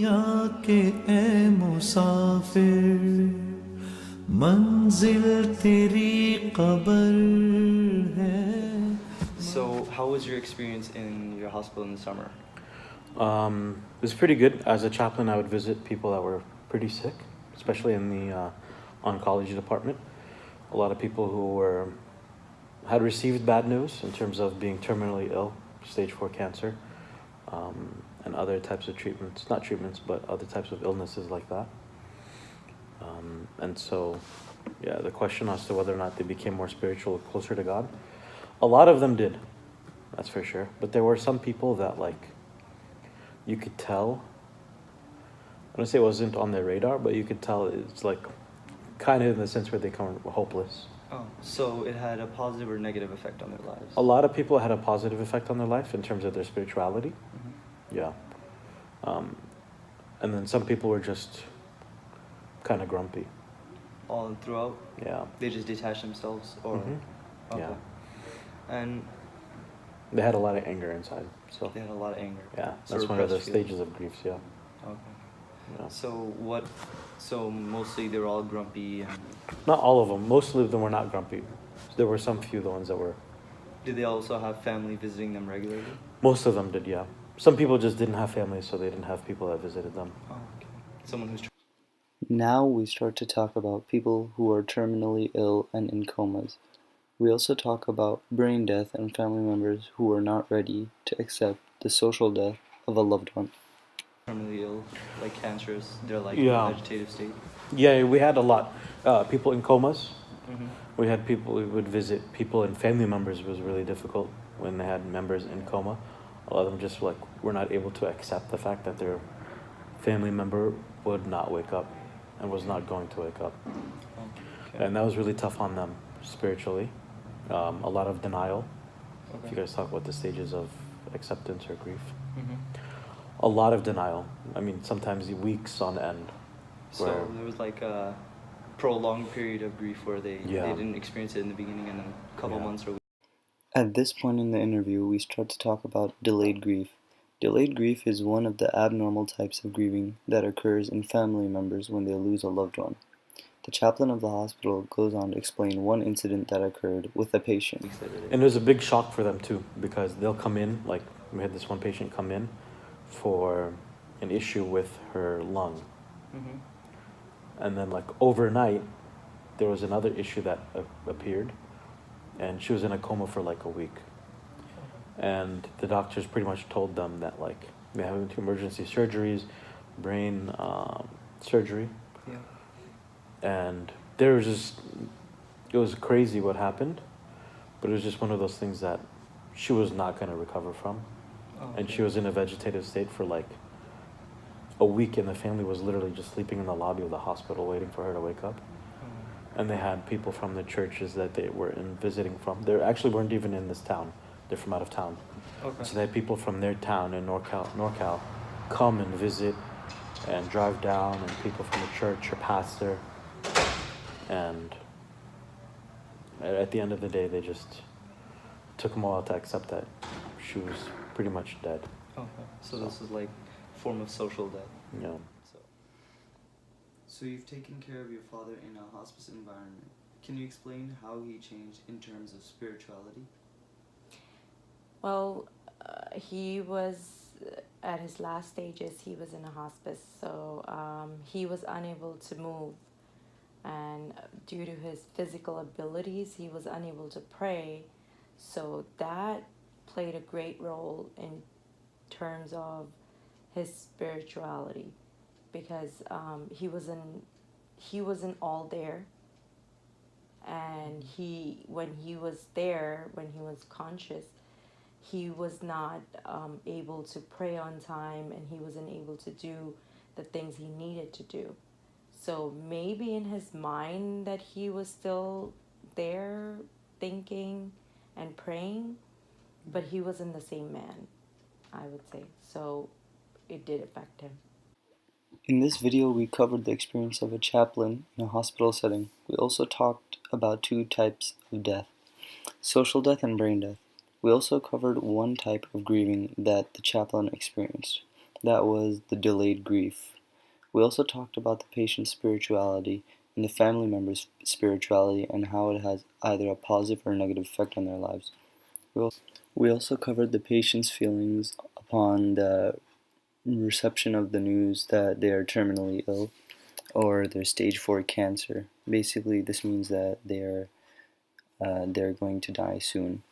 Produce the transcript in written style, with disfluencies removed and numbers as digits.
दुनिया के ए मुसाफिर मंजिल तेरी कब्र है. So, how was your experience in your hospital in the summer? It was pretty good. As a chaplain, I would visit people that were pretty sick, especially in the oncology department. A lot of people who had received bad news in terms of being terminally ill, stage 4 cancer, and other types of treatments, not treatments, but other types of illnesses like that. And so, yeah, the question as to whether or not they became more spiritual, closer to God, a lot of them did, that's for sure. But there were some people that, like, you could tell, I don't say it wasn't on their radar, but you could tell it's like kind of in the sense where they come hopeless. Oh, so it had a positive or negative effect on their lives? A lot of people had a positive effect on their life in terms of their spirituality. Mm-hmm. Yeah. And then some people were just kind of grumpy. All throughout? Yeah. They just detached themselves? Or Mm-hmm. Okay. Yeah. And they had a lot of anger inside. So they had a lot of anger? yeah, So that's one of the repressed feelings. stages of grief. Yeah. Okay. Yeah. So mostly they were all grumpy and... Not all of them. Most of them were not grumpy. There were some few the ones that were. Did they also have family visiting them regularly? Most of them did, yeah. Some people just didn't have families, so they didn't have people that visited them. Oh, okay. Someone who's... Now we start to talk about people who are terminally ill and in comas. We also talk about brain death and family members who are not ready to accept the social death of a loved one. terminally ill, like cancerous, they're like Yeah. in a vegetative state? Yeah, we had a lot. People in comas. Mm-hmm. We had people, we would visit people and family members. Was really difficult when they had members in coma. A lot of them just were not able to accept the fact that their family member would not wake up and was not going to wake up. Okay. And that was really tough on them spiritually. A lot of denial. Okay. If you guys talk about the stages of acceptance or grief. Mm-hmm. A lot of denial. I mean, sometimes weeks on end. So there was like a prolonged period of grief where they didn't experience it in the beginning, and then a couple months or... At this point in the interview, we start to talk about delayed grief. Delayed grief is one of the abnormal types of grieving that occurs in family members when they lose a loved one. The chaplain of the hospital goes on to explain one incident that occurred with a patient. And it was a big shock for them too, because they'll come in, like we had this one patient come in for an issue with her lung. Mm-hmm. And then like overnight, there was another issue that appeared, and she was in a coma for like a week. And the doctors pretty much told them that like they have 2 emergency surgeries, brain surgery. Yeah. And it was crazy what happened, but it was just one of those things that she was not going to recover from. Oh, And she was in a vegetative state for like a week, and the family was literally just sleeping in the lobby of the hospital waiting for her to wake up. And they had people from the churches that they were visiting from. They actually weren't even in this town. They're from out of town. Okay. So they had people from their town in NorCal come and visit and drive down, and people from the church, her pastor. And at the end of the day, they just took them a while to accept that she was pretty much dead. Okay. So this is like a form of social death. Yeah. So you've taken care of your father in a hospice environment. Can you explain how he changed in terms of spirituality? Well, he was at his last stages. He was in a hospice, so he was unable to move, and due to his physical abilities, he was unable to pray. So that played a great role in terms of his spirituality, because he wasn't all there, and when he was conscious, he was not able to pray on time, and he wasn't able to do the things he needed to do. So maybe in his mind that he was still there thinking and praying, but he wasn't the same man, I would say. So it did affect him. In this video, we covered the experience of a chaplain in a hospital setting. We also talked about 2 types of death, social death and brain death. We also covered one type of grieving that the chaplain experienced. That was the delayed grief. We also talked about the patient's spirituality and the family member's spirituality and how it has either a positive or negative effect on their lives. We also covered the patient's feelings upon the reception of the news that they are terminally ill or they're stage 4 cancer. Basically, this means that they're going to die soon.